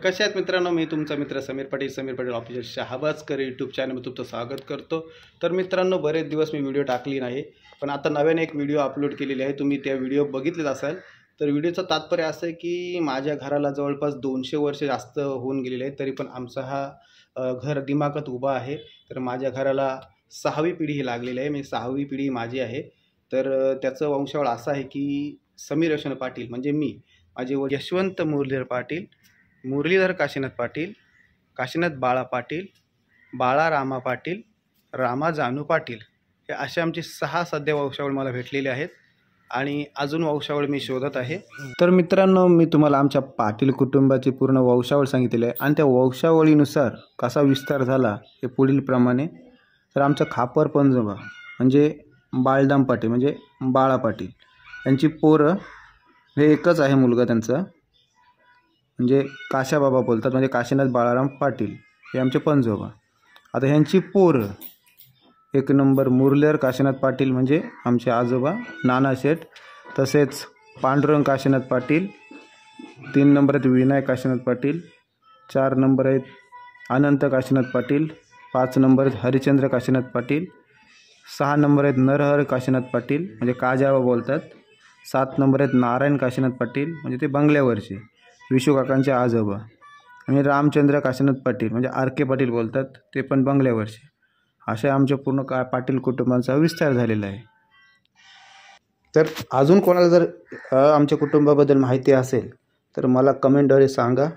कशा आहेत मित्रांनो, मी तुमचा मित्र समीर पाटील ऑफिशियल शहाबाजकर यूट्यूब चॅनलमध्ये तुमचं स्वागत करतो। तर मित्रांनो, बरेच दिवस मी व्हिडिओ टाकली नाही, पण आता नव्याने एक व्हिडिओ अपलोड केलेली आहे। तुम्ही त्या व्हिडिओ बघितलेच असाल। तर व्हिडिओचं तात्पर्य असं आहे की माझ्या घराला जवळपास 200 वर्ष जास्त होऊन गेलेले आहेत, तरी पण आमचा हा घर दिमागात उभा आहे। तर माझ्या घराला 6वी पिढी ही लागलेली आहे, म्हणजे 6वी पिढी माझी आहे। तर त्याचं वंशावळ असं आहे की समीर यशवंत पाटील म्हणजे मी, माझे यशवंत मुरलीधर पाटील, मुरलीधर काशीनाथ पाटील, काशीनाथ बाळा पाटील, बाळा रामा पाटील, रामा जानू पाटील, हे असे आमचे 6 सध्या वंशावळ मला भेटलेले आहेत आणि अजून वंशावळ मी शोधत आहे। तर मित्रांनो, मी तुम्हाला आमच्या पाटील कुटुंबाची पूर्ण वंशावळ सांगितलेली आहे आणि त्या वंशावळीनुसार कसा विस्तार झाला हे पुढील प्रमाणे। तर आमचा खापर पंजोबा म्हणजे बाळदाम पाटील म्हणजे बाळा पाटील, यांची पोरं हे एकच आहे मुलगा त्यांचा, म्हणजे काशाबाबा बोलतात, म्हणजे काशीनाथ बाळाराम पाटील, हे आमचे पंजोबा। आता ह्यांची पोरं 1 नंबर मुरलीधर काशीनाथ पाटील म्हणजे आमचे आजोबा नाना शेठ, तसेच पांडुरंग काशीनाथ पाटील, 3 नंबर आहेत विनायक काशीनाथ पाटील, 4 नंबर आहेत अनंत काशीनाथ पाटील, 5 नंबर आहेत हरिचंद्र काशीनाथ पाटील, 6 नंबर आहेत नरहर काशीनाथ पाटील म्हणजे काजाबा बोलतात, 7 नंबर आहेत नारायण काशीनाथ पाटील म्हणजे ते बंगल्यावरचे विशू काकांचे आजोबा, आणि रामचंद्र काशीनाथ पाटील म्हणजे आरके पाटील बोलतात, ते पण बंगल्यावरचे। अशा आमच्या पूर्ण पाटील कुटुंबाचा विस्तार झालेला आहे। तर अजून कोणाला जर आमच्या कुटुंबाबद्दल माहिती असेल तर मला कमेंटद्वारे सांगा।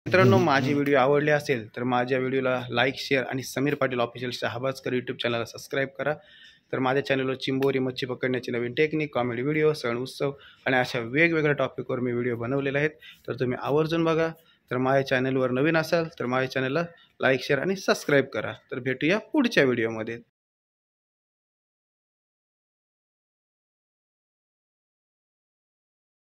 मित्रांनो, माझी व्हिडिओ आवडली असेल तर माझ्या व्हिडिओला लाईक, शेअर आणि समीर पाटील ऑफिशियल शहाबाजकर यूट्यूब चॅनलला सबस्क्राईब करा। तर माझ्या चॅनलवर चिंबोरी मच्छी पकडण्याची नवीन टेक्निक, कॉमेडी व्हिडिओ, सण उत्सव आणि अशा वेगवेगळ्या टॉपिकवर मी व्हिडिओ बनवलेले आहेत, तर तुम्ही आवर्जून बघा। तर माझ्या चॅनलवर नवीन असाल तर माझ्या चॅनलला लाईक, शेअर आणि सबस्क्राईब करा। तर भेटूया पुढच्या व्हिडिओमध्ये।